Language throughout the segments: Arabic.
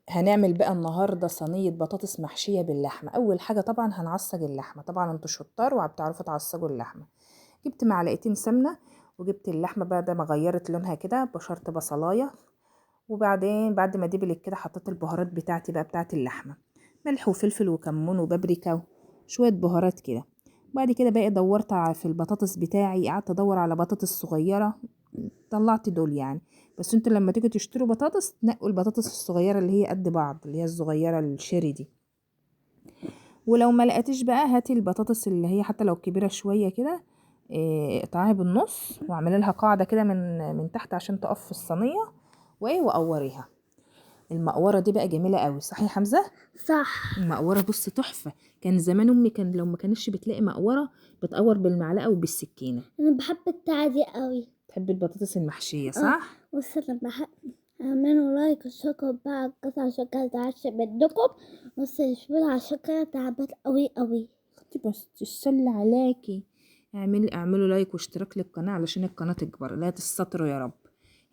هنعمل بقى النهارده صينيه بطاطس محشيه باللحمه. اول حاجه طبعا هنعصج اللحمه، طبعا انتوا شطار وبتعرفوا تعصجوا اللحمه. جبت معلقتين سمنه، وجبت اللحمه بعد ما غيرت لونها كده بشرت بصلايه، وبعدين بعد ما دبلت كده حطيت البهارات بتاعتي بقى بتاعت اللحمه، ملح وفلفل وكمون وبابريكا وشويه بهارات كده. بعد كده بقى دورت في البطاطس بتاعي، قعدت ادور على بطاطس صغيره، طلعت دول يعني. بس انتوا لما تيجوا تشتروا بطاطس تنقوا البطاطس الصغيره اللي هي قد بعض، اللي هي الصغيره الشيري دي. ولو ما لقيتيش بقى هاتي البطاطس اللي هي حتى لو كبيره شويه كده، اقطعيها بالنص واعملي لها قاعده كده من تحت عشان تقف في الصينيه، وقوريها. المقوره دي بقى جميله قوي، صح يا حمزه؟ صح. المقوره بص تحفه. كان زمان امي لو ما كانتش بتلاقي مقوره بتقور بالمعلقه وبالسكينه. انا بحب بتاع دي قوي. تحبي البطاطس المحشيه صح؟ بس انا بحب اعملوا لايك الشكر بقى قطع شكر عشان بدكم. بس شوية على شكر تعبت قوي قوي. بس تسلي عليكي. اعملوا لايك واشتراك للقناه علشان القناه تكبر، لا تستطروا يا رب.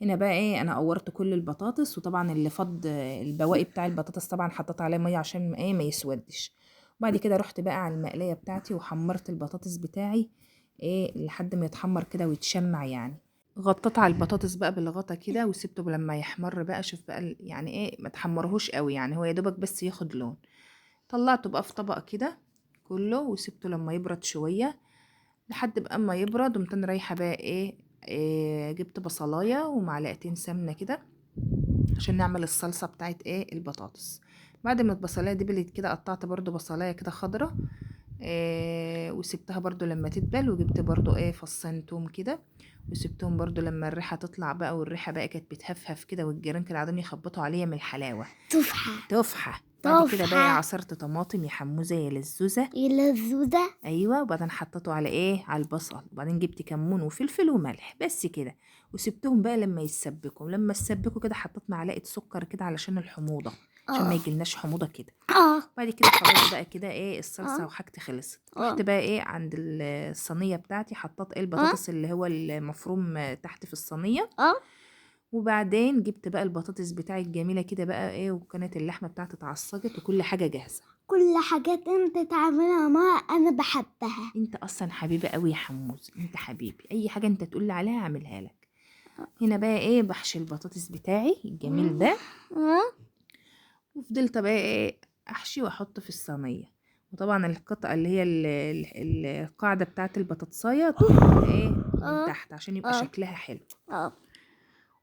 هنا بقى انا قورت كل البطاطس، وطبعا اللي فض البواقي بتاع البطاطس طبعا حطيت عليه ميه عشان ما يسودش. وبعد كده رحت بقى على المقليه بتاعتي وحمرت البطاطس بتاعي لحد ما يتحمر كده ويتشمع يعني. غطيت على البطاطس بقى بالغطا كده وسبته لما يحمر بقى. شوف بقى يعني ما تحمرهوش قوي يعني، هو يا دوبك بس ياخد لون. طلعته بقى في طبق كده كله وسبته لما يبرد شويه. لحد بقى اما يبرد قمت انا رايحه بقى جبت بصلايه ومعلقتين سمنه كده عشان نعمل الصلصه بتاعت البطاطس. بعد ما البصلايه دبلت كده قطعت برضو بصلايه كده خضره، وسبتها برضو لما تدبل. وجبت برضو فصين توم كده وسبتهم برضو لما الريحه تطلع بقى. والريحه بقى كانت بتهفهف كده، والجيران كانوا قاعدين يخبطوا عليا من الحلاوه. تفحه. بعد كده بقى عصرت طماطم يا حموزه يا لزوزه. يلزوزة. ايوه، وبعدين حطيته على على البصل، وبعدين جبت كمون وفلفل وملح بس كده. وسبتهم بقى لما يتسبكوا. لما يتسبكوا كده حطيت معلقه سكر كده علشان الحموضه، عشان ما يجيلناش حموضه كده. بعد كده خلاص بقى كده الصلصه وحاجتي خلصت. رحت بقى عند الصينيه بتاعتي، حطيت البطاطس اللي هو المفروم تحت في الصينيه. وبعدين جبت بقى البطاطس بتاعي الجميله كده بقى وكانت اللحمه بتاعتي اتعصجت وكل حاجه جاهزه. كل حاجات انت تعملها ما انا بحبها. انت اصلا حبيبه قوي يا حموز، انت حبيبي، اي حاجه انت تقولي عليها اعملها لك. هنا بقى بحشي البطاطس بتاعي الجميل ده. وفضلت بقى احشي واحط في الصينيه. وطبعا القطعه اللي هي القاعده بتاعت البطاطسايه تحط من تحت عشان يبقى شكلها حلو.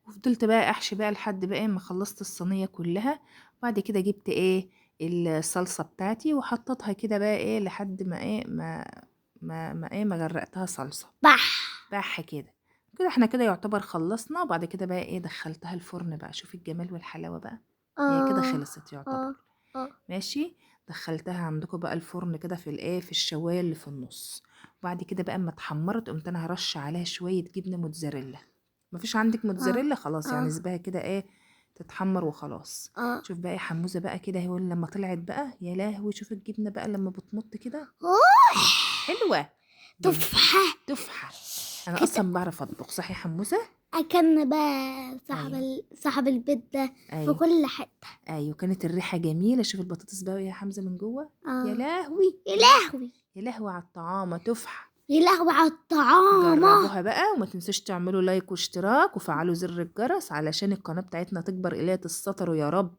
وفضلت بقى احشي بقى لحد بقى ما خلصت الصينيه كلها. بعد كده جبت الصلصه بتاعتي وحطيتها كده بقى لحد ما ما غرقتها صلصه بح كده. كده احنا كده يعتبر خلصنا. وبعد كده بقى دخلتها الفرن بقى. شوفي الجمال والحلاوه بقى. هي كده خلصت يعتبر. ماشي. دخلتها عندكم بقى الفرن كده في الشوايه اللي في النص. وبعد كده بقى اما اتحمرت قمت انا هرش عليها شويه جبنه موتزاريلا. مفيش عندك موتزاريلا خلاص يعني سيبها كده تتحمر وخلاص. شوف بقى حموزه بقى كده، هو لما طلعت بقى يا لهوي. شوف الجبنه بقى لما بتمط كده حلوه تفحه. انا اصلا بعرف اطبخ صح يا حموزه؟ اكلنا بقى صاحب البيت ده في كل حته. ايوه كانت الريحه جميله. شوف البطاطس بقى يا حمزه من جوه. يا لهوي يا لهوي على الطعامه تفحه. يا لهوي على الطعامه. جربوها بقى وما تنسوش تعملوا لايك واشتراك وفعلوا زر الجرس علشان القناه بتاعتنا تكبر الى تستطروا يا رب.